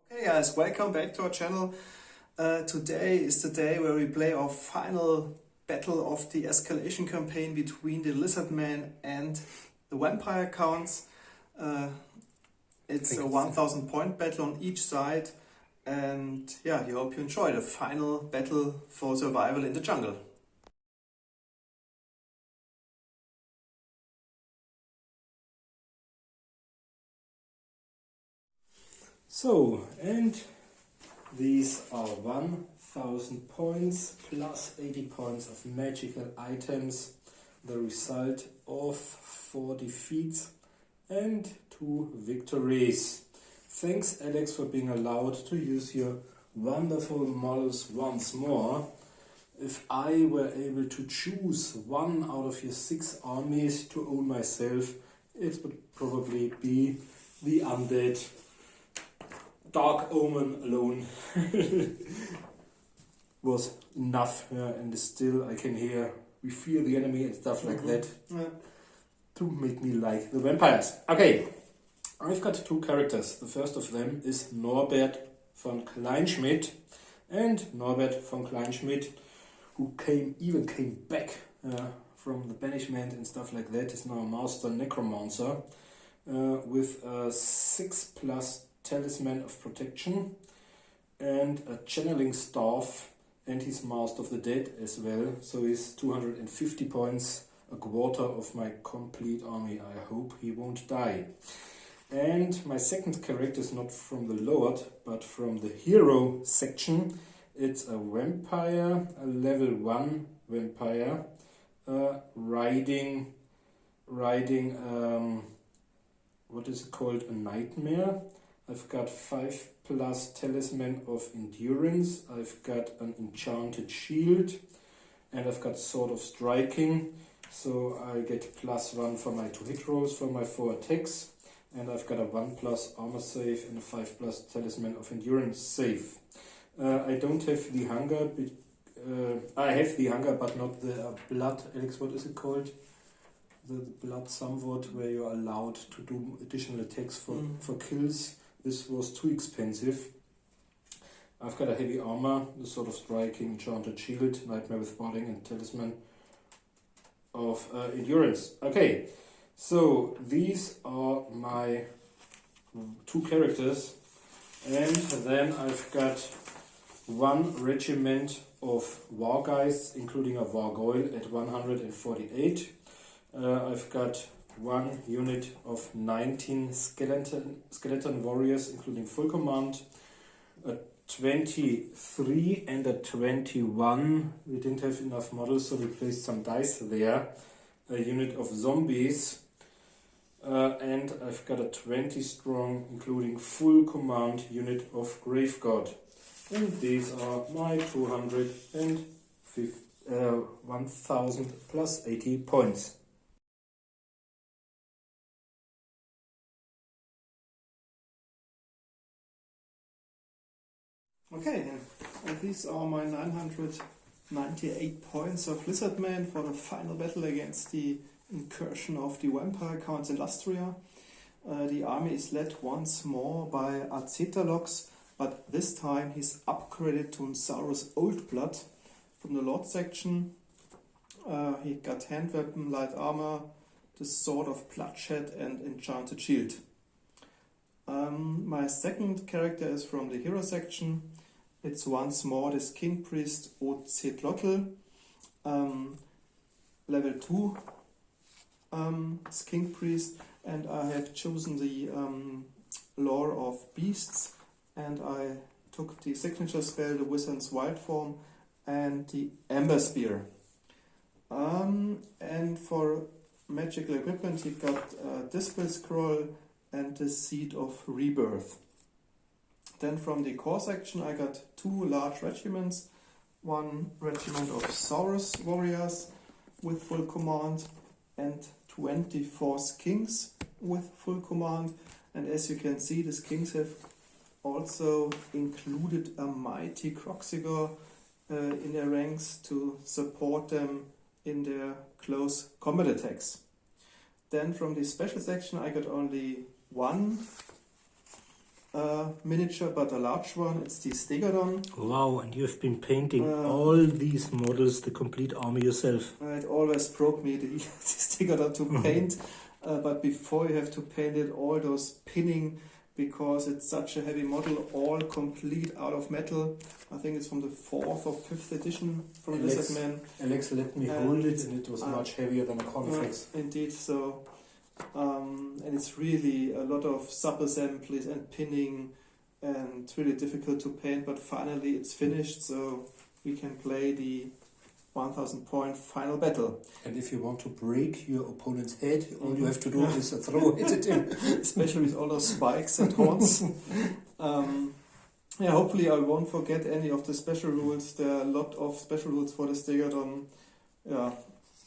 Hey guys, welcome back to our channel. Today is the day where we play our final battle of the Escalation campaign between the Lizardmen and the vampire counts. It's a 1000 point battle on each side, and yeah, I hope you enjoy the final battle for survival in the jungle. So, and these are 1000 points plus 80 points of magical items, the result of 4 defeats and 2 victories. Thanks Alex for being allowed to use your wonderful models once more. If I were able to choose one out of your 6 armies to own myself, it would probably be the undead Dark Omen alone was enough, and still I can hear, we feel the enemy and stuff like that to make me like the vampires. Okay, I've got 2 characters. The first of them is Norbert von Kleinschmitt, and Norbert von Kleinschmitt, who even came back from the banishment and stuff like that, is now a master necromancer with a 6+ talisman of protection and a channeling staff, and he's master of the dead as well, so he's 250 points, a quarter of my complete army. I hope he won't die. And my second character is not from the Lord but from the hero section. It's a vampire, a level 1 vampire, riding what is it called, a nightmare. I've got 5+ talisman of endurance, I've got an enchanted shield, and I've got sword of striking, so I get +1 for my 2 hit rolls for my 4 attacks, and I've got a 1+ armor save and a 5+ talisman of endurance save. I don't have the hunger, I have the hunger but not the blood. Alex, what is it called? The blood somewhat, where you're allowed to do additional attacks for kills. This was too expensive. I've got a heavy armor, the sword of striking, enchanted shield, nightmare with warding, and talisman of endurance. Okay, so these are my 2 characters, and then I've got 1 regiment of wargeists, including a wargoyle at 148. I've got 1 unit of 19 skeleton warriors, including full command, a 23 and a 21. We didn't have enough models, so we placed some dice there. A unit of zombies, and I've got a 20 strong, including full command unit of grave god. And these are my 1000 plus 80 points. Okay, and these are my 998 points of Lizardmen for the final battle against the incursion of the vampire counts in Lustria. The army is led once more by Azet alox, but this time he's upgraded to Saurus Old Blood from the Lord section. He got hand weapon, light armor, the sword of bloodshed, and enchanted shield. My second character is from the hero section. It's once more this King Priest Azet, level 2 King Priest, and I have chosen the Lore of Beasts, and I took the signature spell, the Wizard's Wild Form, and the Ember Spear. And for magical equipment he got a Dispel Scroll and the Seed of Rebirth. Then from the core section I got 2 large regiments, 1 regiment of Saurus warriors with full command and 24 kings with full command. And as you can see, these kings have also included a mighty Croxigor in their ranks to support them in their close combat attacks. Then from the special section I got only 1 miniature, but a large one. It's the Stegodon. Wow, and you've been painting all these models, the complete army yourself. It always broke me, the Stegodon to paint, but before you have to paint it, all those pinning, because it's such a heavy model, all complete out of metal. I think it's from the 4th or 5th edition from Lizardmen. Alex let me hold it, and it was much heavier than a Conflex. Indeed, so and it's really a lot of sub-assemblies and pinning, and it's really difficult to paint, but finally it's finished, so we can play the 1000 point final battle. And if you want to break your opponent's head, all you have to do is throw it at him. Especially with all those spikes and horns. Yeah, hopefully I won't forget any of the special rules. There are a lot of special rules for the Stegodon. Yeah,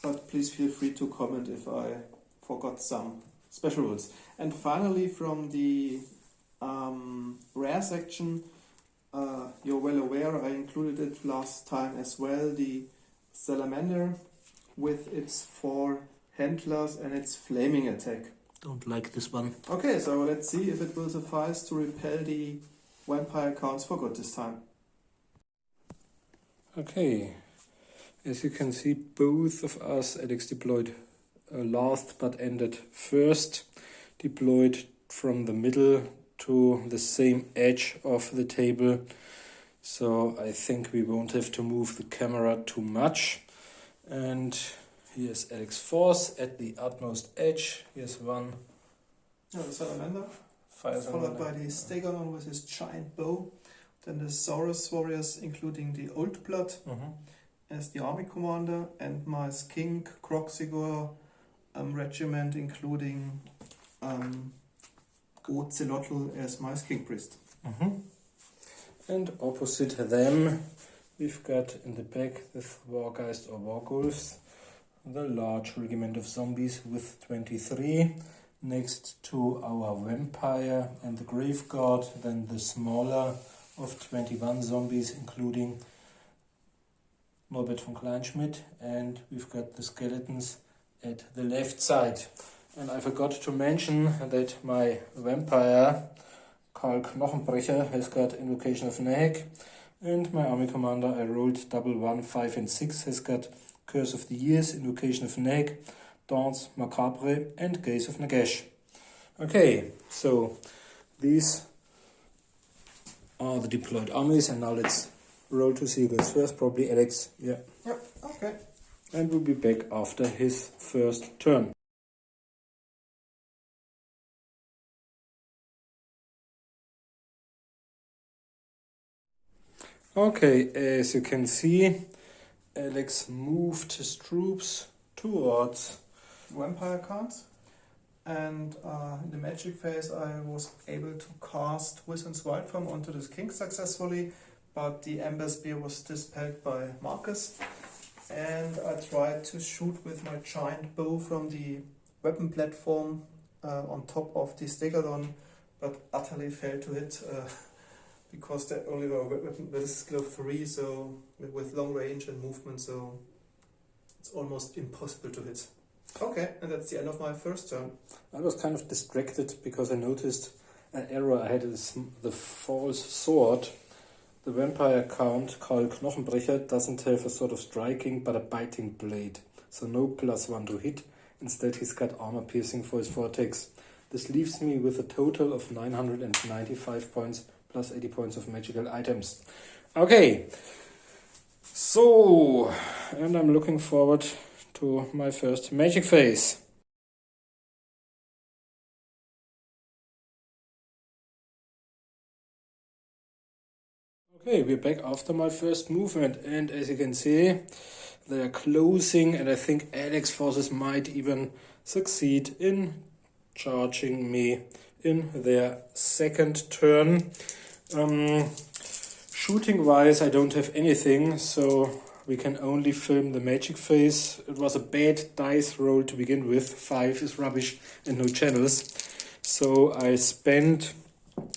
but please feel free to comment if I forgot some special rules. And finally, from the rare section, you're well aware, I included it last time as well, the Salamander with its 4 handlers and its flaming attack. Don't like this one. Okay, so let's see if it will suffice to repel the vampire counts for good this time. Okay, as you can see, both of us, Alex deployed last but ended first, deployed from the middle to the same edge of the table. So I think we won't have to move the camera too much. And here's Alex's force at the utmost edge. Here's one. Yeah, the Salamander. Fire Followed by the Stegodon with his giant bow. Then the Saurus warriors, including the Old Blood as the army commander. And my Skink Croxigor regiment, including Ocelotl as my Skink priest. And opposite them, we've got in the back the Wargeist or Wargulfs, the large regiment of zombies with 23, next to our vampire and the Graveguard, then the smaller of 21 zombies, including Norbert von Kleinschmitt, and we've got the skeletons at the left side. And I forgot to mention that my vampire Karl Knochenbrecher has got Invocation of Nahek, and my army commander, I rolled double 1, 5 and 6, has got Curse of the Years, Invocation of Nahek, Dance Macabre and Gaze of Nagash. Okay, so these are the deployed armies, and now let's roll to see who goes first, probably Alex. Yeah. Yep, okay. And we'll be back after his first turn. Okay, as you can see, Alex moved his troops towards vampire cards, and in the magic phase I was able to cast Wizard's Wildform onto this king successfully, but the Ember Spear was dispelled by Marcus, and I tried to shoot with my giant bow from the weapon platform on top of the Stegodon, but utterly failed to hit because they only were weapon with skill of 3, so with long range and movement, so it's almost impossible to hit. Okay, and that's the end of my first turn. I was kind of distracted because I noticed an error. I had the false sword. The vampire count, Karl Knochenbrecher, doesn't have a sort of striking but a biting blade. So no +1 to hit. Instead he's got armor piercing for his vortex. This leaves me with a total of 995 points plus 80 points of magical items. Okay, so, and I'm looking forward to my first magic phase. Okay, we're back after my first movement, and as you can see, they're closing, and I think Alex's forces might even succeed in charging me in their second turn. Shooting wise, I don't have anything, so we can only film the magic phase. It was a bad dice roll to begin with. 5 is rubbish and no channels. So I spent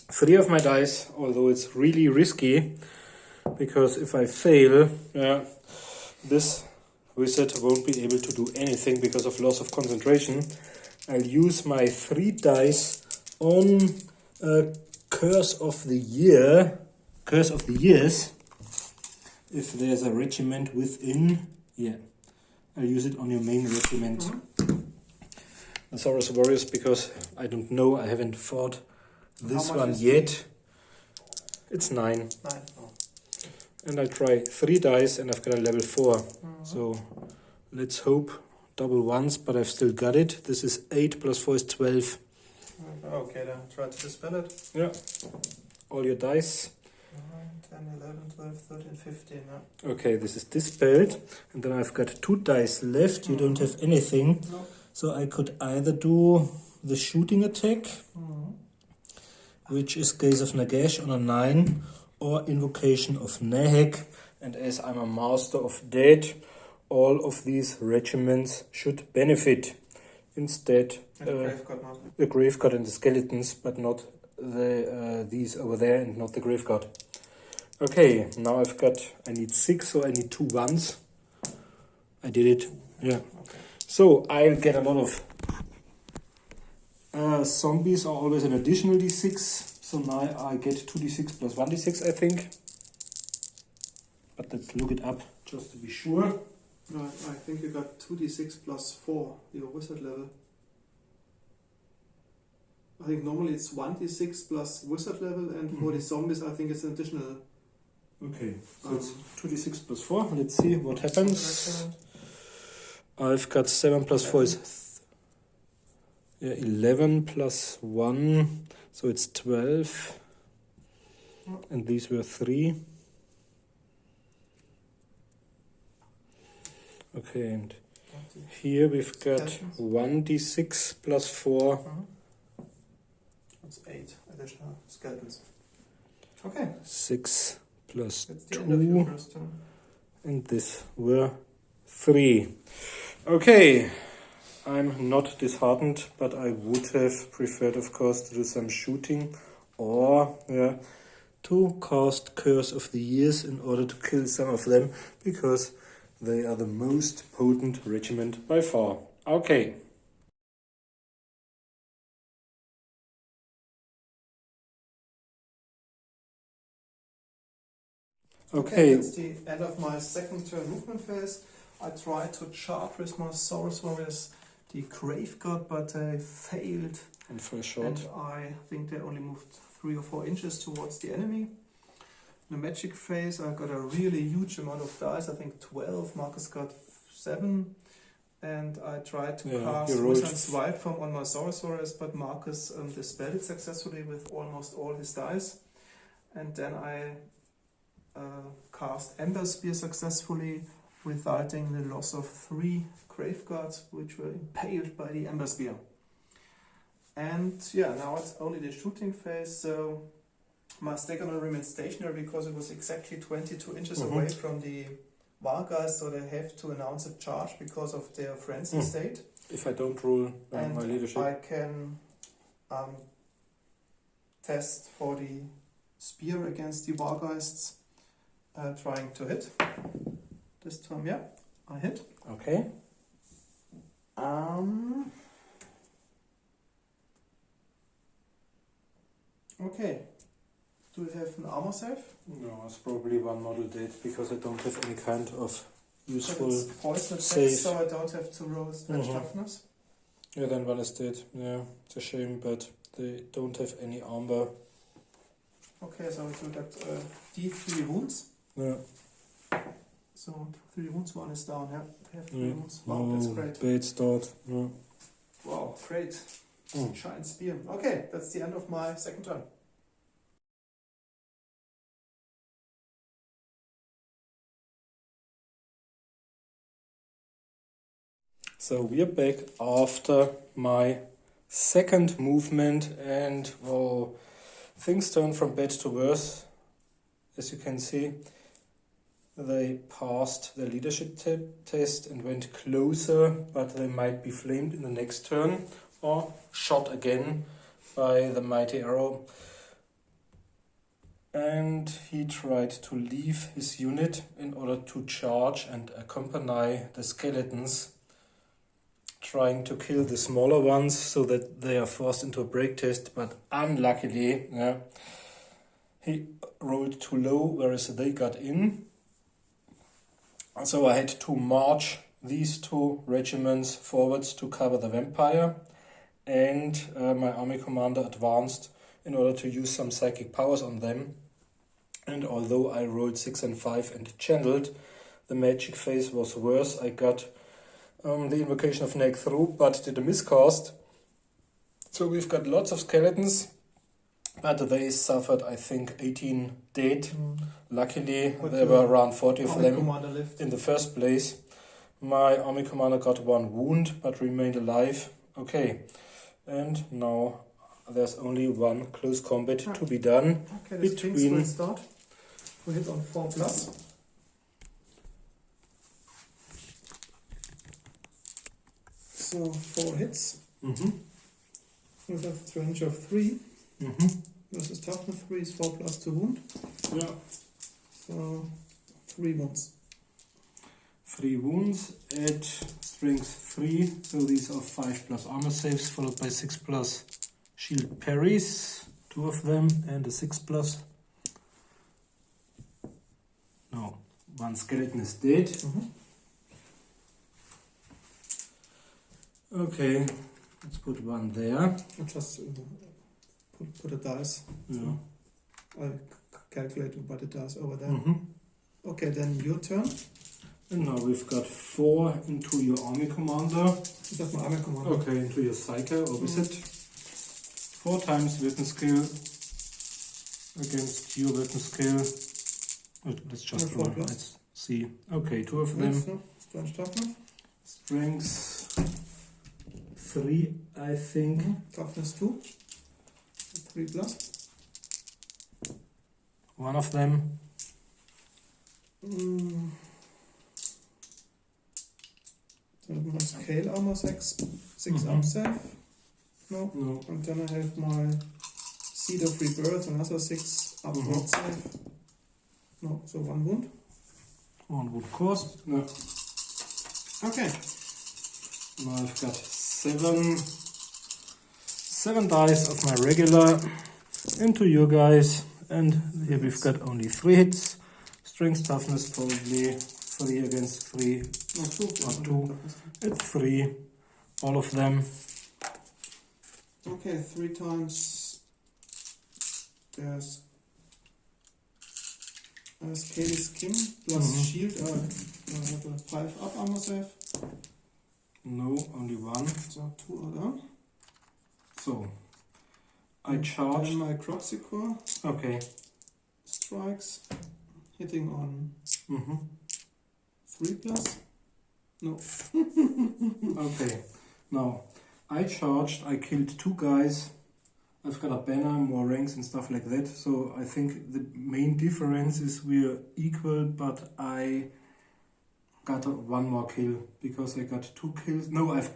3 of my dice, although it's really risky, because if I fail, this wizard won't be able to do anything because of loss of concentration. I'll use my 3 dice on curse of the year, curse of the years. If there's a regiment within, yeah, I'll use it on your main regiment. The Saurus warriors, because I don't know, I haven't fought this one yet. It's 9. 9. Oh. And I'll try 3 dice and I've got a level 4. So let's hope double ones, but I've still got it. This is 8 plus 4 is 12. Okay, then try to dispel it. Yeah. All your dice. 9, 10, 11, 12, 13, 15. Yeah. Okay, this is dispelled. And then I've got 2 dice left. You don't have anything. No. So I could either do the shooting attack, which is Gaze of Nagash on a 9, or Invocation of Nahek. And as I'm a master of dead, all of these regiments should benefit. Instead, the grave god and the skeletons, but not the these over there, and not the grave god. Okay, now I need 6, so I need 2 ones. I did it. Yeah. Okay. So I'll get a lot of zombies are always an additional d6. So now I get 2d6 plus 1d6, I think. But let's look it up just to be sure. No, I think you got 2d6 plus 4, your wizard level. I think normally it's 1d6 plus wizard level, and for the zombies I think it's an additional. Okay, so it's 2d6 plus 4. Let's see what happens. I've got 7 plus 4 is 11 plus 1, so it's 12. And these were 3. Okay, and here we've got 1d6 plus 4. That's 8 additional skeletons. Okay. 6 plus That's the 2. end of your first turn. And this were 3. Okay, I'm not disheartened, but I would have preferred, of course, to do some shooting or to cast Curse of the Years in order to kill some of them, because they are the most potent regiment by far. Okay. Okay, that's the end of my second turn movement phase. I tried to charge with my Saurus warriors the grave god, but they failed. And for a shot. And I think they only moved 3 or 4 inches towards the enemy. In the magic phase, I got a really huge amount of dice. I think 12. Marcus got 7. And I tried to cast Wizard's Wild Form on my Saurus warriors, but Marcus dispelled it successfully with almost all his dice. And then I cast Ember Spear successfully, resulting in the loss of 3 grave guards, which were impaled by the Ember Spear. And now it's only the shooting phase, so my Stegoner remains stationary because it was exactly 22 inches away from the Vargas, so they have to announce a charge because of their frenzy state. If I don't rule my leadership. I can test for the spear against the Vargeists, trying to hit. This time, I hit. Okay. Okay. Do you have an armor save? No, it's probably one model dead because I don't have any kind of useful but it's poison save. effect, so I don't have to roll stretch toughness. Yeah, then one is dead. Yeah, it's a shame, but they don't have any armor. Okay, so we got D3 wounds. Yeah. So 3 wounds, 1 is down. Yeah, we have 3 wounds. Wow, that's great. Bad start. Yeah. Wow, great. Giant spear. Okay, that's the end of my second turn. So we are back after my second movement, and things turn from bad to worse. As you can see, they passed the leadership test and went closer, but they might be flamed in the next turn or shot again by the mighty arrow. And he tried to leave his unit in order to charge and accompany the skeletons, trying to kill the smaller ones so that they are forced into a break test, but unluckily, yeah, he rolled too low, whereas they got in. So I had to march these two regiments forwards to cover the vampire, and my army commander advanced in order to use some psychic powers on them. And although I rolled 6 and 5 and channeled, the magic phase was worse. I got the invocation of Nag through, but did a miscast. So we've got lots of skeletons, but they suffered, I think, 18 dead. Luckily, there were around 40 of them in the first place. My army commander got 1 wound, but remained alive. Okay, and now there's only 1 close combat to be done. Okay, the strings will start. We hit on 4+. So 4 hits. With a range of 3. Versus toughness 3 is 4+2 wound. Yeah. So 3 wounds. 3 wounds at strength 3. So these are 5+ armor saves, followed by 6+ shield parries. 2 of them, and a 6+. No, 1 skeleton is dead. Okay, let's put 1 there. Just put a dice. Yeah. I'll calculate by the dice over there. Okay, then your turn. And now we've got 4 into your army commander. That's my army commander. Okay, into your psyker, opposite. 4 times weapon skill against your weapon skill. Let's just roll. Let's see. Okay, 2 of them. Strength toughness. Strength 3, I think. Toughness 2. 3+. 1 of them. So my scale armor 6 up save. No. And then I have my seed of rebirth, another 6 up rod save. No, so 1 wound. 1 wound cost. No. Okay. Now I've got 7 dice of my regular into you guys, and here we've got only 3 hits. Strength toughness probably 3 against 3. Not 2. It's 3. All of them. Okay, 3 times. There's Scaly Skin plus shield. I have a 5 up armor save. No, only 1. So 2 are down. So I charge. Then my Croxicore Okay. strikes, hitting on 3+. No. Okay. Now I charged. I killed 2 guys. I've got a banner, more ranks and stuff like that. So I think the main difference is we're equal, but I got 1 more kill because I got 2 kills. No, I've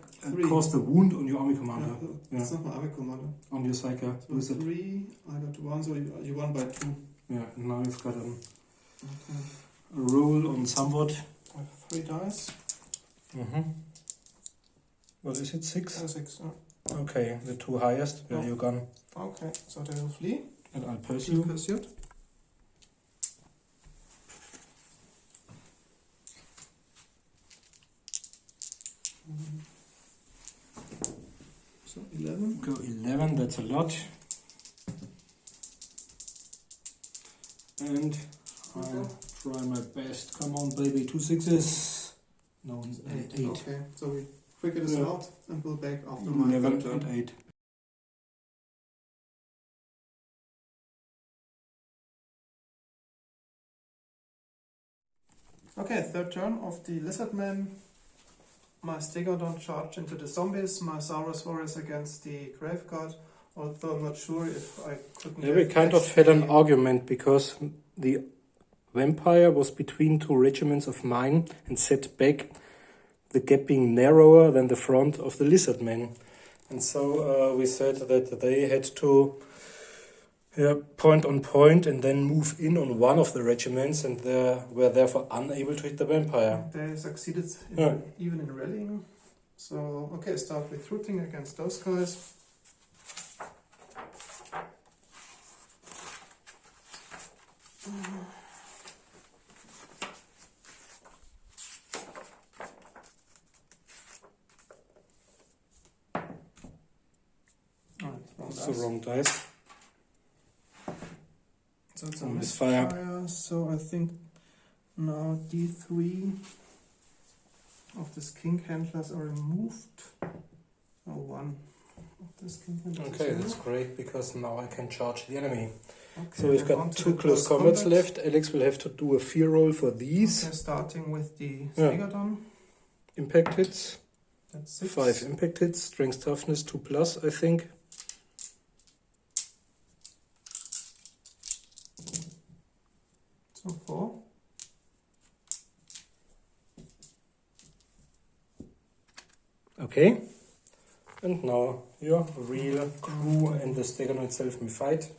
caused a wound on your army commander. It's not my army commander. On your psyker. So 3, I got 1, so you won by 2. Yeah, and now you've got a roll on somewhat. I have 3 dice. What is it, 6? 6. Okay, the 2 highest. Where you're gone. Okay, so they will flee. And I'll pursue. Pursued. So 11. Go 11, that's a lot. And I'll try my best. Come on, baby, 2 6s. No, 8. Okay, so we figure this out and we'll back after 11 my and 8. Okay, 3rd turn of the Lizardmen. My Stegodon charged into the zombies. My Saurus warriors against the Graveguard. Although I'm not sure if I couldn't. Yeah, we kind of had an argument because the vampire was between 2 regiments of mine and set back, the gap being narrower than the front of the Lizardmen. And so we said that they had to point on point and then move in on one of the regiments, and they were therefore unable to hit the vampire. They succeeded even in rallying. So, okay, start recruiting against those guys. That's the wrong dice. So it's a misfire. misfire. So I think now D3 of the skink handlers are removed. Oh, one of the skink handlers. Okay, that's great because now I can charge the enemy. Okay, So we've got 2 close combats left. Alex will have to do a fear roll for these. Okay, starting with the Stegadon. Impact hits. That's 6. 5 impact hits. Strength toughness 2+, I think. So 4. Okay. And now your real crew and the Stegadon itself may fight.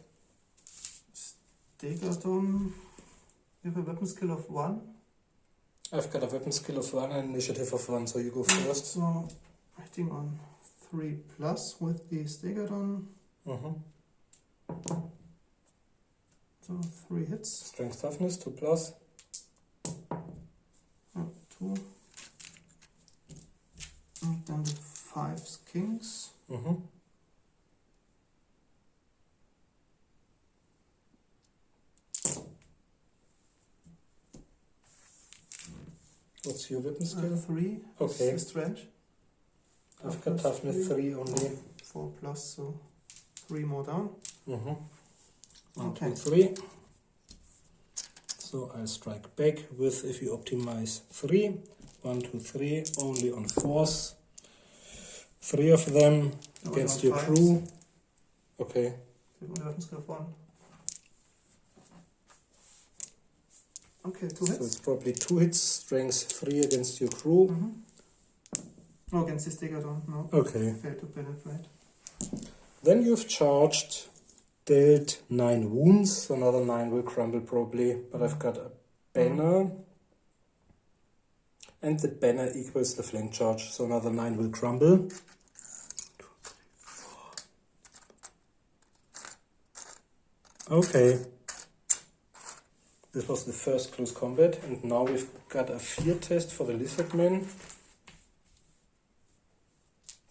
Stegadon. You have a weapon skill of 1. I've got a weapon skill of 1 and initiative of 1, so you go first. So hitting on 3+ with the Stegadon. So 3 hits. Strength toughness 2+. 2. And then the 5 skinks. What's your weapon skill? 3. Okay. Is strength. I've got toughness 3 only. 4+, so 3 more down. 1, Okay. 2, 3. So I'll strike back with, if you optimize, 3. 1, 2, 3, only on force. 3 of them against your crew. Okay. Weapon skill of 1. Okay, 2 So hits. it's probably 2 hits, strength 3 against your crew. Oh, against the Stegadon, no. Okay. Failed to penetrate. Then you've charged, dealt 9 wounds. Another 9 will crumble probably, but I've got a banner. And the banner equals the flank charge, so another 9 will crumble. 2, 3, 4. Okay. This was the first close combat, and now we've got a fear test for the Lizardmen.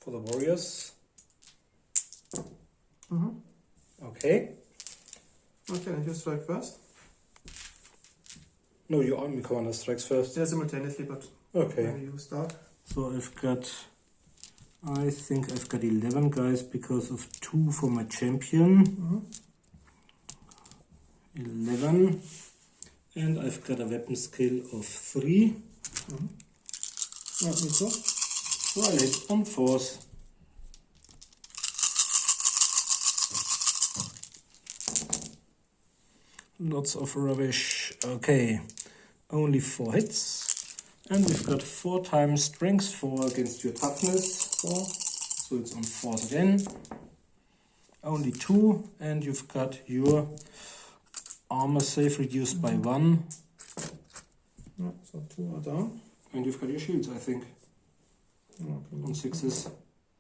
For the warriors. Okay. Okay, and you strike first. No, your army commander strikes first. Yeah, simultaneously, but Okay. maybe you start. So I think I've got 11 guys because of 2 for my champion. 11. And I've got a weapon skill of 3. Yeah, me too. Right, on force. Lots of rubbish. Okay, only 4 hits. And we've got 4 times strength 4 against your toughness 4. So it's on force again. Only 2. And you've got your armor save reduced by 1. Yeah, so 2 are down. And you've got your shields, I think, Okay. on 6s.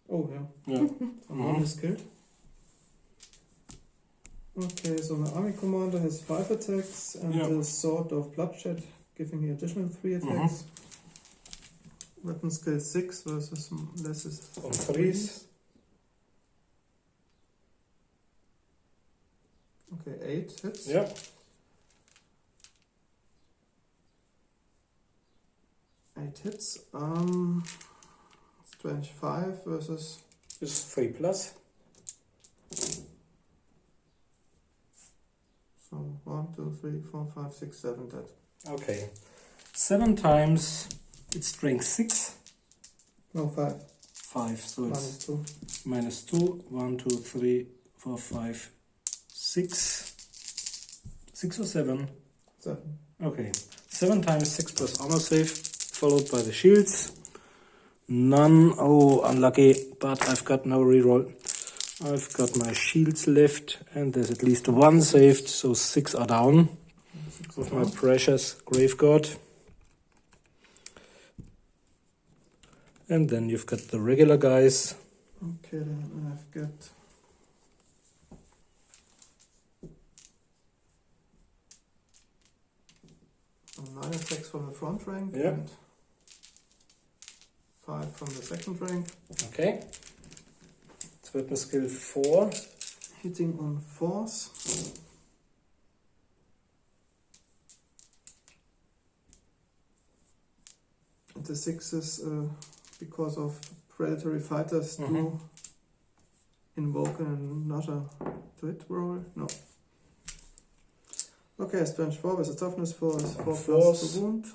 Oh, yeah. Yeah. One is killed. Okay, so my army commander has 5 attacks and the Sword of Bloodshed, giving me additional 3 attacks. Weapon skill 6 versus less is On 3s. Okay, 8 hits. Yeah. Eight hits. Strength 5 versus. Is 3+. So 1, 2, 3, 4, 5, 6, 7 dead. Okay. 7 times it's strength 6. No, 5. 5. So it's Minus 2. -2. 1, 2, 3, 4, 5, 6. 6 or 7? 7. Okay. 7 times 6 plus armor save, followed by the shields. None. Oh, unlucky. But I've got no reroll. I've got my shields left, and there's at least 1 saved, so 6 are down. With my precious Grave God. And then you've got the regular guys. Okay, then I've got some 9 attacks from the front rank Yeah. and 5 from the second rank. Okay. It's weapon skill 4. Hitting on 4s. And the 6s, because of predatory fighters, do invoke another crit roll. No. Okay, strength 4 with a toughness 4 is 4 plus the wound.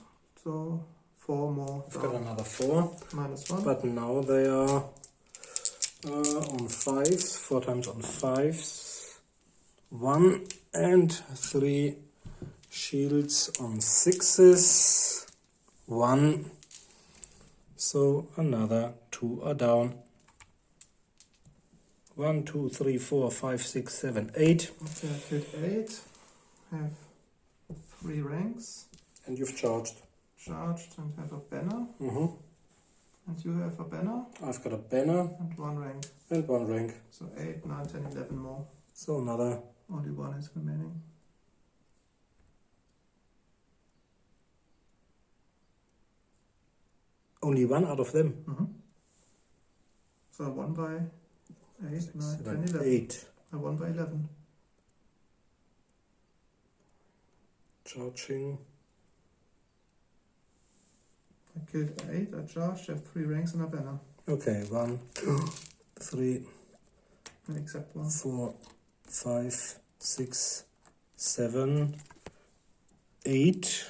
So 4 more. I've got another 4. -1. But now they are on 5s. 4 times on 5s. 1 and 3 shields on 6s. 1. So another 2 are down. 1, 2, 3, 4, 5, 6, 7, 8. Okay, I killed 8. Have 3 ranks. And you've charged. Charged and have a banner. Mm-hmm. And you have a banner. I've got a banner. And 1 rank. And 1 rank. So 8, 9, 10, 11 more. So another. Only 1 is remaining. Only 1 out of them. So 1 by 8, 9, 10, 7, 11. 8. 1 by 11. Charging. I killed 8, I charged, have 3 ranks and a banner. Okay, 1, 2, 3, Except 1. 4, 5, 6, 7, 8.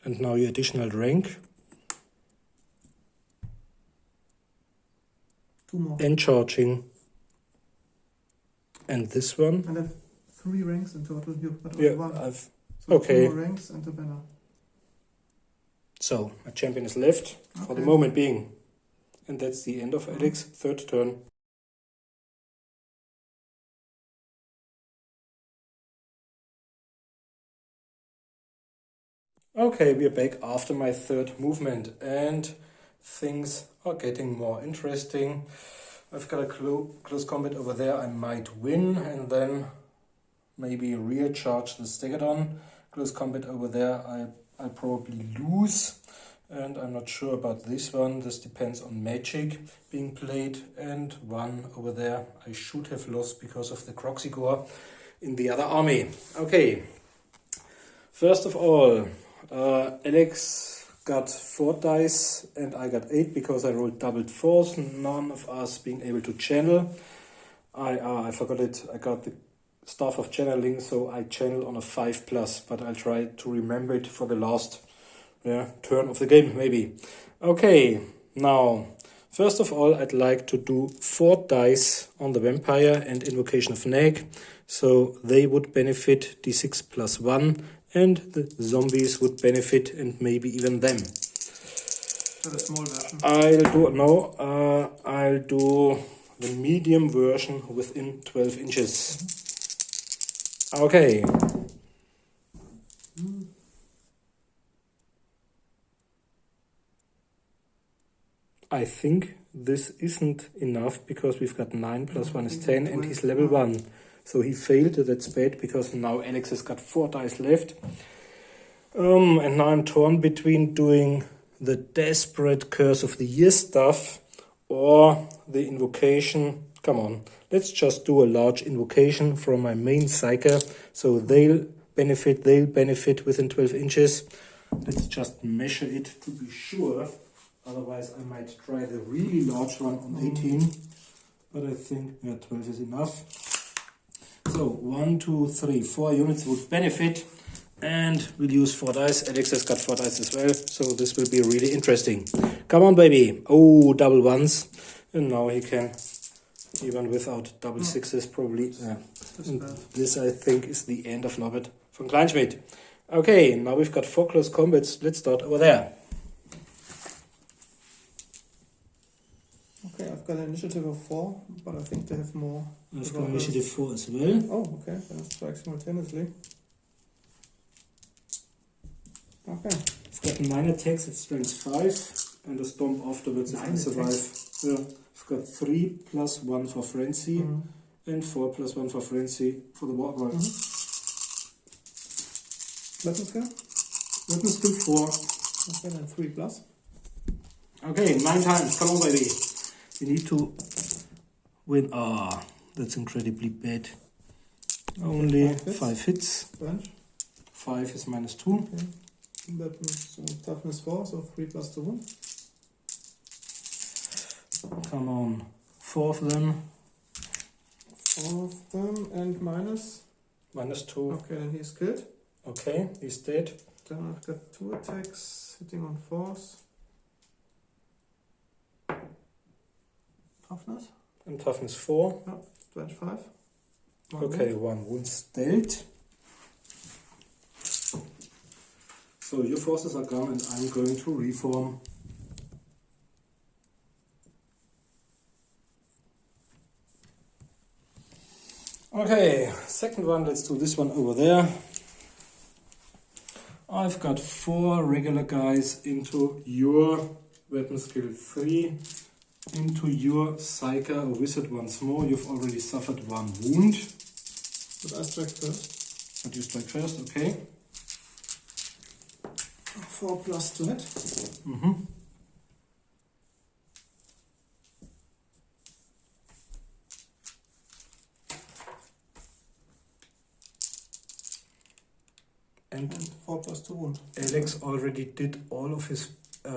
And now your additional rank. 2 more. And charging. And this one. And I have 3 ranks in total. You've got only Yeah, 1. I've. So Okay. 2 more ranks and a banner. So, my champion is left for the Okay. moment being. And that's the end of Alex's third turn. Okay, we're back after my third movement and things are getting more interesting. I've got a close combat over there. I might win and then maybe rear charge the Stegadon. Close combat over there. I'll probably lose. And I'm not sure about this one. This depends on magic being played. And one over there I should have lost because of the Croxigore in the other army. Okay. First of all, Alex got 4 dice and I got 8 because I rolled doubled 4s. None of us being able to channel. I forgot it. I got the staff of channeling, so I channel on a 5+, but I'll try to remember it for the last turn of the game, maybe. Okay, now, first of all, I'd like to do 4 dice on the vampire and invocation of Nag, so they would benefit d6 plus 1, and the zombies would benefit, and maybe even them. So the small version. I'll do the medium version within 12 inches. Okay. I think this isn't enough because we've got 9 plus 1 is 10 and he's level 1. So he failed, that's bad because now Alex has got 4 dice left. And now I'm torn between doing the desperate Curse of the Year stuff or the invocation. Come on, let's just do a large invocation from my main psyker. So they'll benefit within 12 inches. Let's just measure it to be sure. Otherwise I might try the really large one on 18. But I think 12 is enough. So 1, 2, 3, 4 units would benefit. And we'll use 4 dice. Alex has got 4 dice as well. So this will be really interesting. Come on, baby. Oh, double 1s. And now he can, even without double 6s, probably. This, I think, is the end of Norbert von Kleinschmitt. Okay, now we've got 4 close combats. Let's start over there. Okay, I've got an initiative of 4, but I think they have more. I've got initiative 4 as well. Oh, okay, then let's strike simultaneously. Okay. I've I've got 9 attacks at strength 5, and a stomp afterwards if I survive. Yeah, I've got 3 plus 1 for frenzy, and 4 plus 1 for frenzy for the war roll. Weapon skill? Weapon skill 4. Okay, then 3 plus. Okay, 9 times. Come on, baby. We need to win. Ah, that's incredibly bad. Only 5 hits. Branch. 5 is minus 2. Okay. That means toughness 4, so 3 plus 2 wound. Come on. 4 of them. 4 of them and minus? Minus 2. Okay, and he's killed. Okay, he's dead. Then I've got 2 attacks hitting on 4s. Toughness? And toughness 4. Yeah, 25. Okay, 1 wound's dealt. So your forces are gone and I'm going to reform. Okay, second one, let's do this one over there. I've got 4 regular guys into your weapon skill 3, into your Psyker or Wizard once more. You've already suffered 1 wound. But I strike first. But you strike first, okay. 4 plus to hit. And 4 plus 2 wound. Alex already did all of his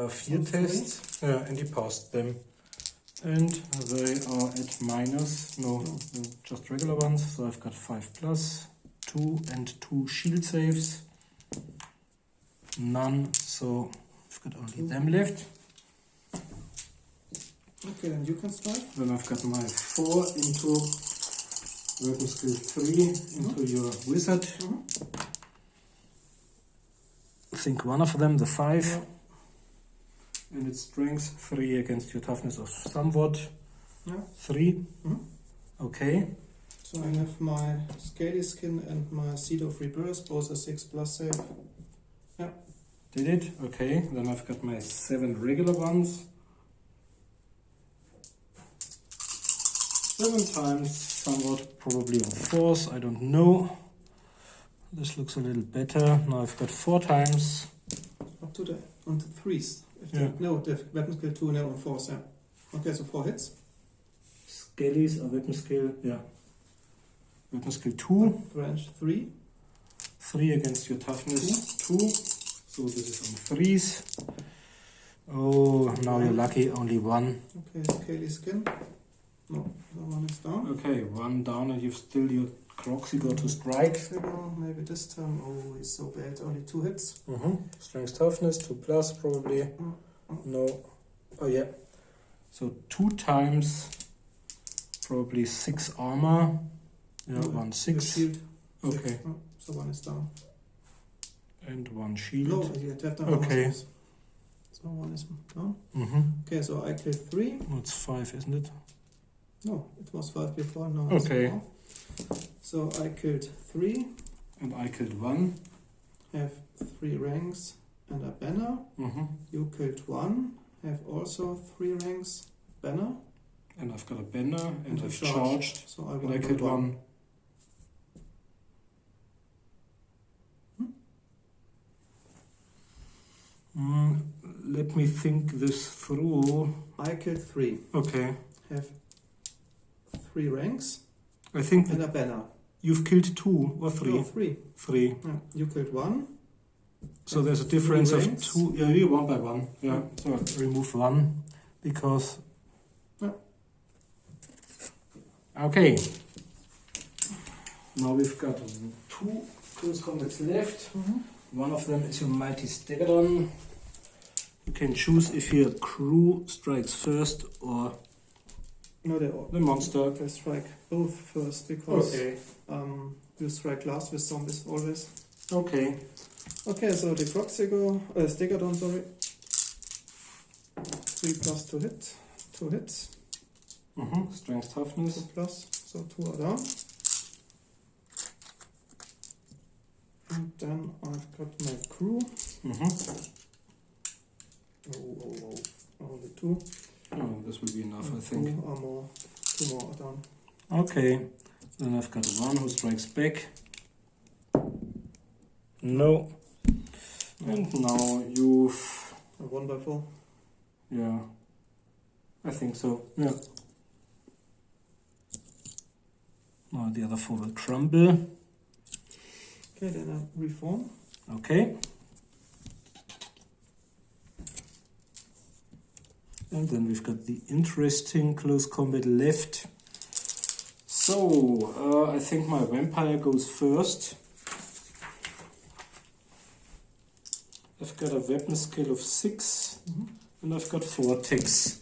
fear tests, and he passed them. And they are at minus, no, just regular ones. So I've got 5 plus, 2 and 2 shield saves. None, so I've got only them left. Okay, then you can strike. Then I've got my 4 into weapon skill 3 into your wizard. I think one of them, the 5. Yeah. And it's strength 3 against your toughness of somewhat. Yeah. 3. Okay. So I have my scaly skin and my seed of rebirth, both a 6 plus save. Yeah. Did it? Okay. Then I've got my 7 regular ones. 7 times somewhat, probably on 4s, I don't know. This looks a little better. Now I've got 4 times. Up to the on the 3s. Yeah. No, the weapon skill 2 now on 4s, yeah. Okay, so 4 hits. Skellies are weapon skill, yeah. Weapon skill 2. Branch 3. 3 against your toughness 2. So this is on 3s. Oh, now you're lucky, only 1. Okay, scaly skin. No, the 1 is down. Okay, 1 down and you've still your Croxy go to strike. Maybe this time, oh, he's so bad, only 2 hits. Strength toughness, 2 plus probably. No. Oh yeah. So 2 times, probably 6 armor. Yeah, No, 1 6. Shield. Okay. Oh, so 1 is down. And 1 shield. No, you have done Okay. So 1 is down. Okay, so I killed 3. It's 5, isn't it? No, it was 5 before, now it's Okay. 4. So I killed 3. And I killed 1. Have 3 ranks and a banner. You killed 1. Have also 3 ranks, banner. And I've got a banner and you I've charged. So I And I killed 1. Let me think this through. I killed 3. Okay. Have 3 ranks I think and a banner. you've killed 2 or 3. No, 3. 3. Yeah. You killed 1. So there's a difference of ranks. 2. Yeah, you 1 by 1. Yeah. So remove 1 because. Yeah. Okay. Now we've got 2 close contacts left. One of them is your mighty Stegadon. You can choose if your crew strikes first or No, the monster. they strike both first because Okay. you strike last with zombies always. Okay. Okay, so the Stegadon, sorry. 3 plus to hit. 2 hits. Strength toughness. 2 plus, so 2 are down. And then I've got my crew. Oh, only 2. Oh, this will be enough, I think. 2 or more. 2 more are done. Okay, then I've got 1 who strikes back. No. And now you've... A 1 by 4. Yeah, I think so, yeah. Now the other 4 will crumble. Okay, then I reform. Okay. And then we've got the interesting close combat left. So, I think my vampire goes first. I've got a weapon skill of 6, and I've got 4 attacks.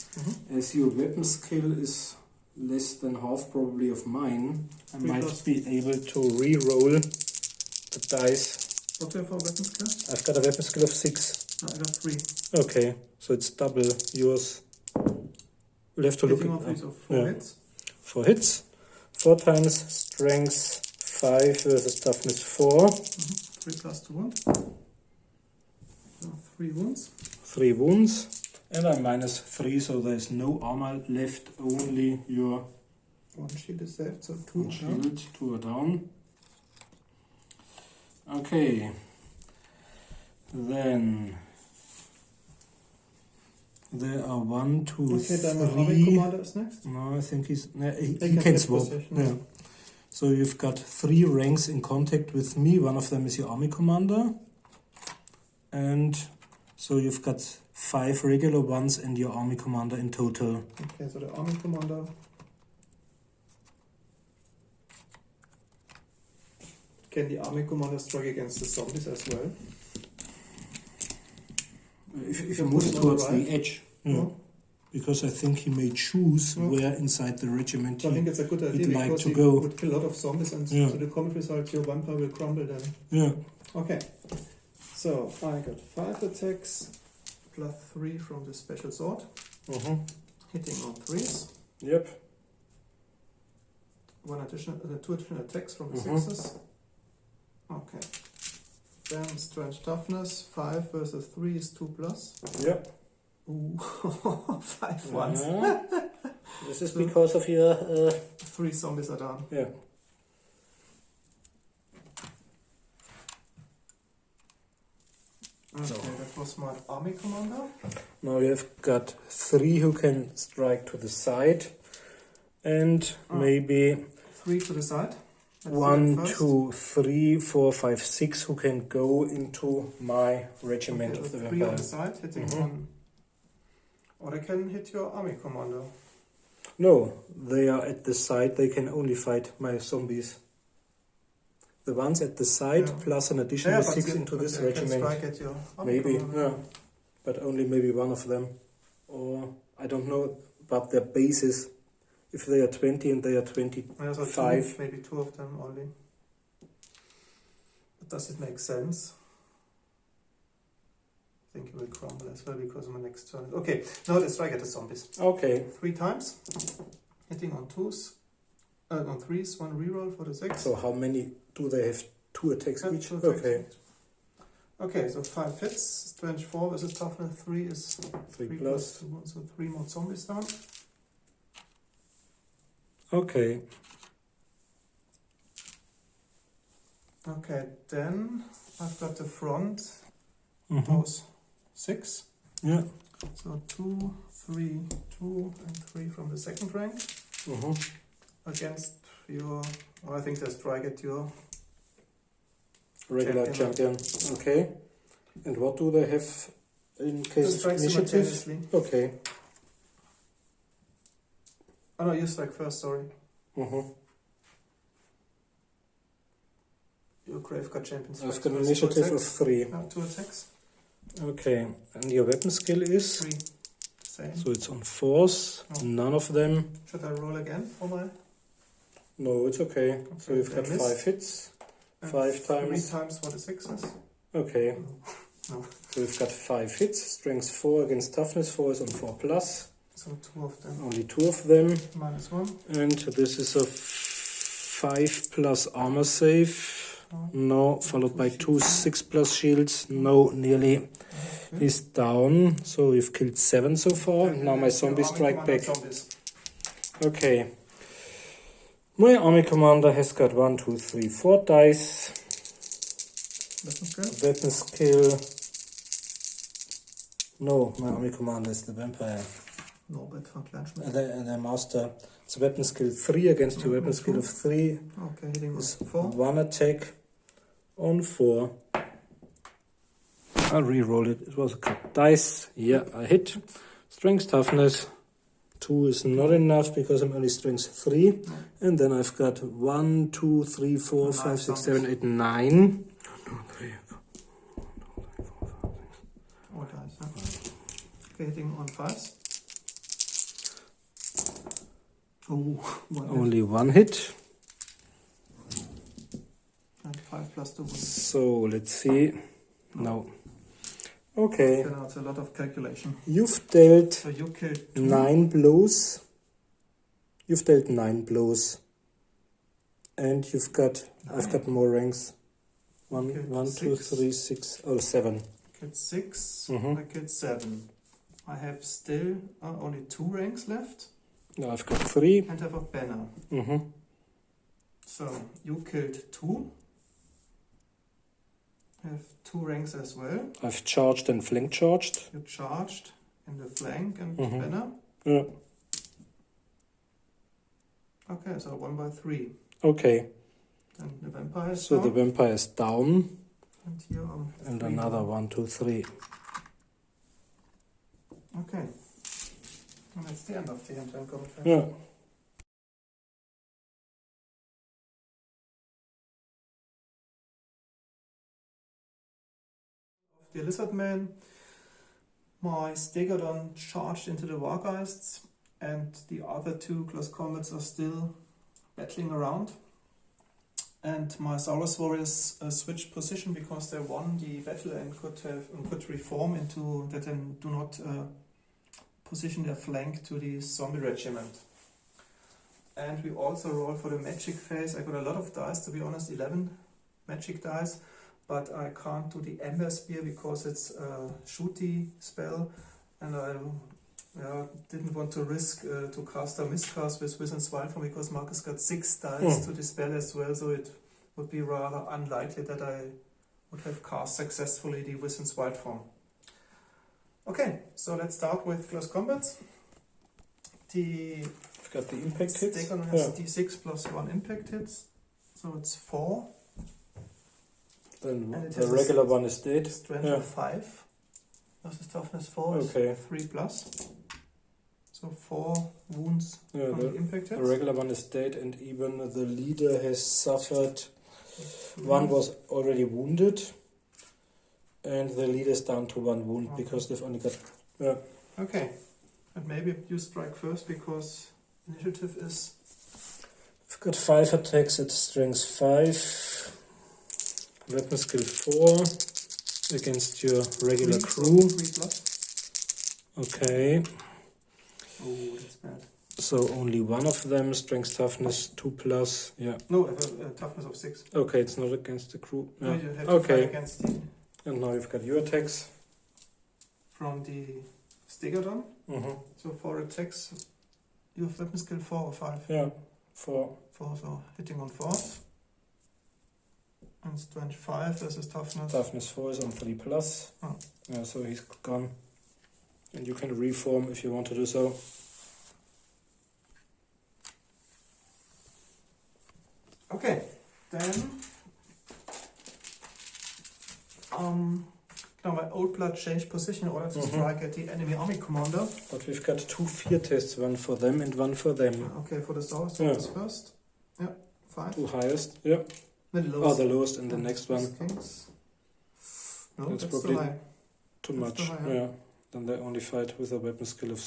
As your weapon skill is less than half probably of mine, I might be able to re-roll the dice. What do you have for weapon skill? I've got a weapon skill of 6. No, I got 3. Okay, so it's double yours. We'll have to look at so 4 hits. 4 hits. 4 times strength 5 versus toughness 4. 3 plus 2 wounds. So 3 wounds. 3 wounds. And I'm minus 3, so there's no armor left, only your 1 shield is saved, so 2 shield. 2 are down. Okay. Then there are 1, 2, 3. Okay, then the army commander is next. No, I think he can swap. Yeah. So you've got 3 ranks in contact with me. One of them is your army commander. And so you've got 5 regular ones and your army commander in total. Okay, so the army commander. Can the army commander strike against the zombies as well? If he moves towards the edge. Yeah. Because I think he may choose where inside the regiment I think it's a good idea he'd because like to he go. would kill a lot of zombies, and so the combat result, your vampire will crumble then. Yeah. Okay, so I got 5 attacks plus 3 from the special sword, hitting on 3s. Yep. 2 additional attacks from the 6s. Okay. Then strength toughness 5 versus 3 is 2 plus. Yep. Ooh, 5 ones. This is because of your 3 zombies are down. Yeah. Okay, that was my army commander. Now you've got 3 who can strike to the side, and maybe 3 to the side. Let's 1, 2, 3, 4, 5, 6 who can go into my regiment of the 3 vampire. on the side, hitting one. Or they can hit your army commander. No, they are at the side. They can only fight my zombies. The ones at the side plus an additional 6 into this regiment. Can strike at your army Maybe, commander. but only maybe one of them. Or I don't know about their bases. If they are 20 and they are 25. So maybe 2 of them only. But does it make sense? I think it will crumble as well because of my next turn. Okay, now let's strike at the zombies. Okay. 3 times. Hitting on 2s. On 3s, 1 reroll for the 6. So how many do they have? 2 attacks each? 2 attacks Okay. each. Okay, so 5 hits. Strength 4 versus toughness 3 is 3 plus. 2, so 3 more zombies down. Okay. Okay, then I've got the front. Those 6. Yeah. So 2, 3, 2, and 3 from the second rank. Against your, I think they strike at your regular champion. Okay. And what do they have in case of initiative? Okay. Oh no, you strike first, sorry. Your Graveguard champion strikes I've got an first. initiative of 3. 2 attacks. Okay. And your weapon skill is? 3. Same. So it's on 4s. Oh. None of them. Should I roll again for my? No, it's okay. So you've got 5 hits. And 5 times. 3 times for the 6s. Okay. No. So we've got 5 hits. Strength 4 against toughness 4 is on 4 plus. So 2 of them. Only 2 of them. -1. And this is a 5 plus armor save. No, followed by 2 6 plus shields. No, nearly. He's down, so we've killed 7 so far. Okay, Now my zombies army strike commander back. zombies. Okay. My army commander has got 1, 2, 3, 4 dice. Weapon skill. Weapon skill. No, my army commander is the vampire. Norbert von Kleinschmitt. The master. It's weapon skill 3 against your weapon skill of 3. Okay, hitting Is on 4. 1 attack on 4. I'll re-roll it. It was a cut dice. Yeah, I hit. Strength toughness 2 is not enough because I'm only strength 3. And then I've got 1, 2, 3, 4, 5, 6, 7, 8, 9. All dice, huh? Okay, hitting on 5s. Oh, Only 1 hit. And 5 plus 2. So let's see. No. Okay. So now it's a lot of calculation. You've dealt So you killed 2. 9 blows. You've dealt 9 blows. And you've got, I've got more ranks. 1, Okay, 1, 2, 6. 3, 6, oh, 7. Killed 6. Mhm. I killed 7. I have still only 2 ranks left. Now I've got 3. And I have a banner. Mm-hmm. So you killed 2. I have 2 ranks as well. I've charged and flank charged. You charged in the flank and Mhm. banner. Yeah. Okay, so 1 by 3. Okay. And the vampire is So down. the vampire is down. And here on And 3 another down. 1, 2, 3. Okay. And that's the end of the end combat phase. Yeah. The Lizardmen, my Stegodon charged into the Wargeists, and the other 2 close combats are still battling around. And my Saurus warriors switched position because they won the battle and could reform into that and do not position their flank to the zombie regiment. And we also roll for the magic phase. I got a lot of dice, to be honest, 11 magic dice. But I can't do the Ember Spear because it's a shooty spell, and I didn't want to risk to cast a miscast with Wizard's Wildform because Marcus got 6 dice to the spell as well, so it would be rather unlikely that I would have cast successfully the Wizard's Wildform. Okay, so let's start with close combats. I've got the impact hits. Stegon has d6 plus 1 impact hits, so it's 4. Then And it the has a regular one is dead. Strength Yeah. of 5 versus toughness 4 Okay. is 3 plus. So 4 wounds Yeah, from the impact the hits. regular one is dead, and even the leader has suffered. One was already wounded, and the leader is down to 1 wound Okay. because they've only got. Yeah. Okay. And maybe you strike first because initiative is. I've got 5 attacks at strength 5. Weapon skill 4 against your regular 3, crew. 3 plus. Okay, Oh, that's bad. so only one of them, strength toughness 2 plus. Yeah. No, I have a toughness of 6. Okay, it's not against the crew. No, Yeah. you have to Okay. fight against the, And now you've got your attacks. from the Stegodon. Mm-hmm. So 4 attacks. You have weapon skill 4 or 5? Yeah, 4. 4, so hitting on 4s. And strength 5 versus toughness. Toughness 4 is on 3 plus. Oh. Yeah, so he's gone. And you can reform if you want to do so. Okay, then now my old blood changed position in order to strike at the enemy army commander. But we've got 2 fear tests, one for them and one for them. Okay, for the Saurus Yeah. first. Yeah, 5. 2 highest. Yeah. The Oh, lowest. the lowest and the next one. Kings. No, That's that's probably too high. Too That's much. too high, huh? Yeah. Then they only fight with a weapon skill of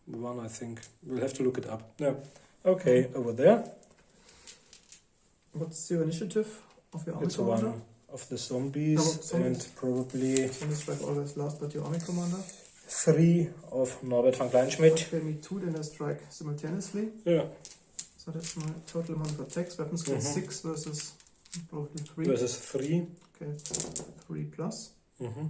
1, I think. We'll have to look it up. Yeah. Okay, over there. What's your initiative of your army It's commander? 1 of the zombies, No, zombies. and probably So you strike always last, but your army commander. 3 of Norbert von Kleinschmitt. Okay, me 2, then I strike simultaneously. Yeah. So that's my total amount of attacks. Weapon skill 6 versus probably 3. Versus 3. Okay, 3 plus. Mm-hmm.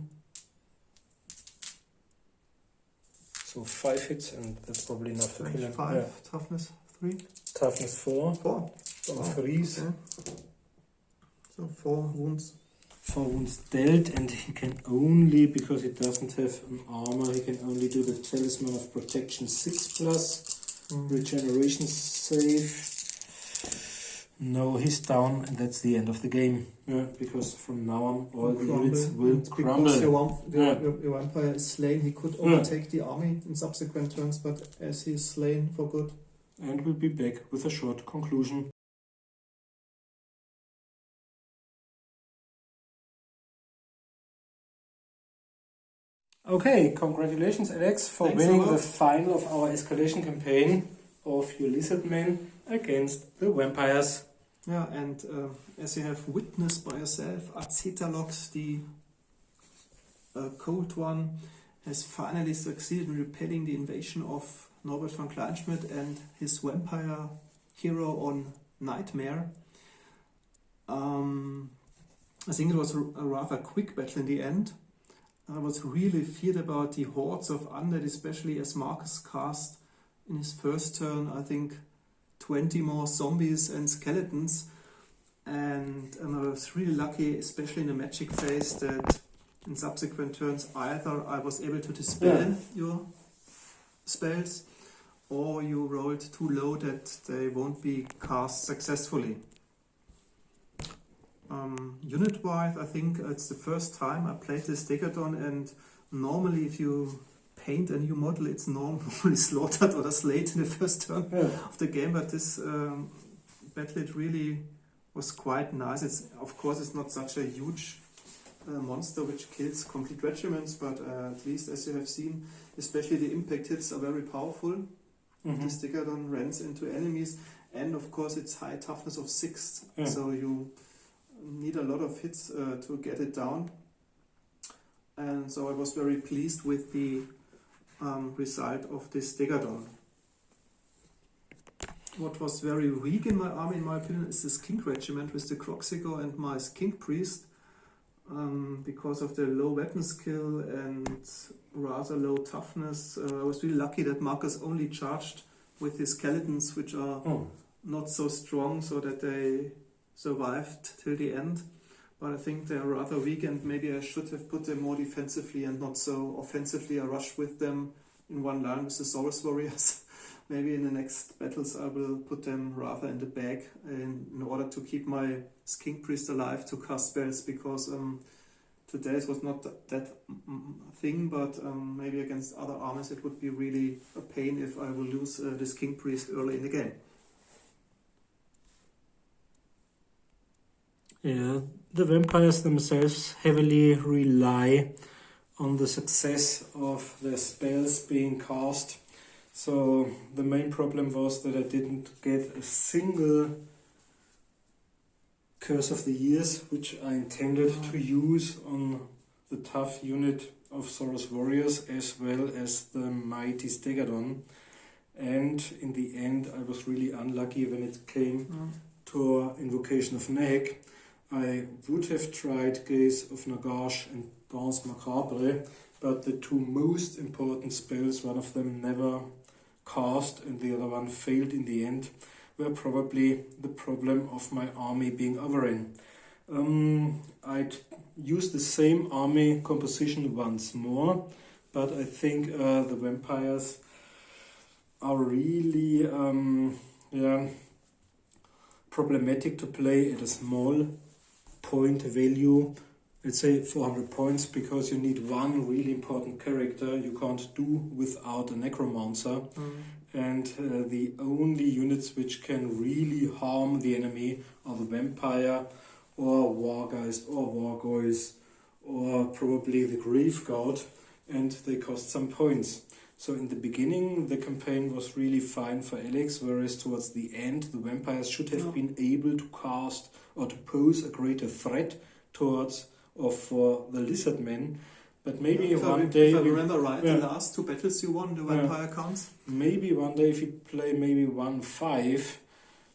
So 5 hits, and that's probably enough to kill him. 5, Yeah. toughness 3. Toughness 4. 4. On 3s. Okay. So 4 wounds. 4 wounds dealt, and he can only, because he doesn't have an armor, he can only do the Talisman of Protection 6+, regeneration save. No, he's down, and that's the end of the game. Yeah, because from now on, all the units will crumble. Because your vampire is slain, he could overtake the army in subsequent turns, but as he's slain for good. And we'll be back with a short conclusion. Okay, congratulations, Alex, for Thanks winning the final of our Escalation campaign of your Lizardmen against the vampires. Yeah, and as you have witnessed by yourself, Azet alox, the cold one, has finally succeeded in repelling the invasion of Norbert von Kleinschmitt and his vampire hero on Nightmare. I think it was a rather quick battle in the end. I was really feared about the hordes of undead, especially as Marcus cast in his first turn, I think, 20 more zombies and skeletons. And I was really lucky, especially in the magic phase, that in subsequent turns either I was able to dispel your spells, or you rolled too low that they won't be cast successfully. Unit-wise, I think it's the first time I played this Degadon, and normally if you paint a new model, it's normally slaughtered or slayed in the first turn of the game, but this battle, it really was quite nice. Of course, it's not such a huge monster which kills complete regiments, but at least as you have seen, especially the impact hits are very powerful. This Degadon runs into enemies, and of course it's high toughness of 6, so you need a lot of hits to get it down. And so I was very pleased with the result of this Degadon. What was very weak in my army, in my opinion, is this King Regiment with the Croxigo and my King Priest, because of the low weapon skill and rather low toughness. I was really lucky that Marcus only charged with his skeletons, which are not so strong, so that they survived till the end. But I think they're rather weak, and maybe I should have put them more defensively and not so offensively. I rushed with them in one line with the Saurus warriors. Maybe in the next battles I will put them rather in the back in order to keep my King Priest alive to cast spells, because today it was not that thing, but maybe against other armies it would be really a pain if I will lose this King Priest early in the game. Yeah, the vampires themselves heavily rely on the success of their spells being cast. So the main problem was that I didn't get a single Curse of the Years, which I intended to use on the tough unit of Saurus warriors as well as the mighty Stegadon. And in the end I was really unlucky when it came to Invocation of Nehek. I would have tried Gaze of Nagash and Danse Macabre, but the two most important spells, one of them never cast and the other one failed in the end, were probably the problem of my army being overrun. I'd use the same army composition once more, but I think the vampires are really problematic to play at a small point value, let's say 400 points, because you need one really important character you can't do without a Necromancer. And the only units which can really harm the enemy are the Vampire or Wargeist or Wargoys or probably the Grief Guard, and they cost some points. So in the beginning the campaign was really fine for Alex, whereas towards the end the vampires should have been able to cast or to pose a greater threat towards or for the Lizardmen. But maybe one day... If I remember right, the last 2 battles you won, the vampire counts. Maybe one day if you play maybe 1-5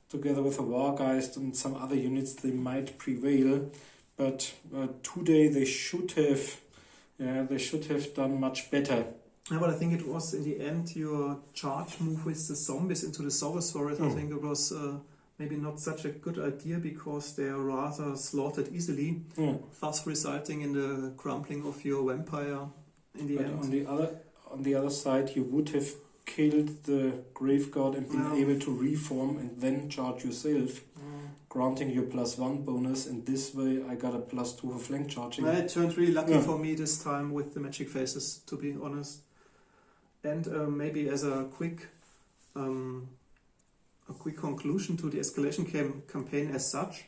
together with a Wargeist and some other units, they might prevail. But today they should have done much better. Yeah, but I think it was in the end your charge move with the zombies into the Saurus forest. I think it was maybe not such a good idea because they are rather slaughtered easily, thus resulting in the crumbling of your vampire in the end. On the other side, you would have killed the grave god and been able to reform and then charge yourself, granting you +1 bonus. And this way, I got a +2 for flank charging. It turned really lucky for me this time with the magic phases, to be honest. And maybe as a quick conclusion to the Escalation campaign as such,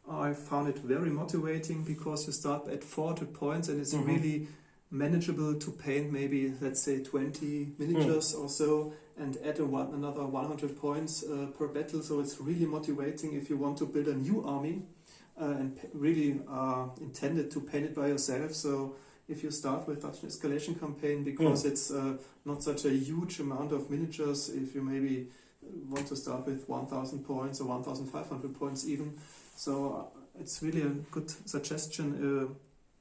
I found it very motivating because you start at 400 points and it's really manageable to paint maybe, let's say, 20 miniatures or so and add another 100 points per battle. So it's really motivating if you want to build a new army and really intended to paint it by yourself. So if you start with such an Escalation campaign, because it's not such a huge amount of miniatures, if you maybe want to start with 1,000 points or 1,500 points even. So it's really a good suggestion.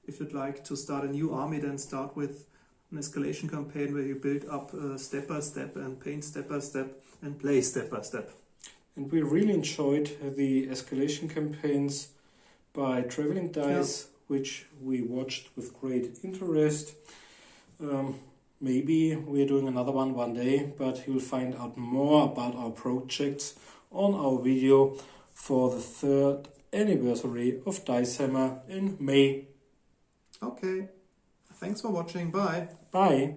If you'd like to start a new army, then start with an Escalation campaign where you build up step by step and paint step by step and play step by step. And we really enjoyed the Escalation campaigns by Traveling Dice, which we watched with great interest. Maybe we're doing another one day, but you'll find out more about our projects on our video for the 3rd anniversary of Dice Hammer in May. Okay, thanks for watching. Bye. Bye.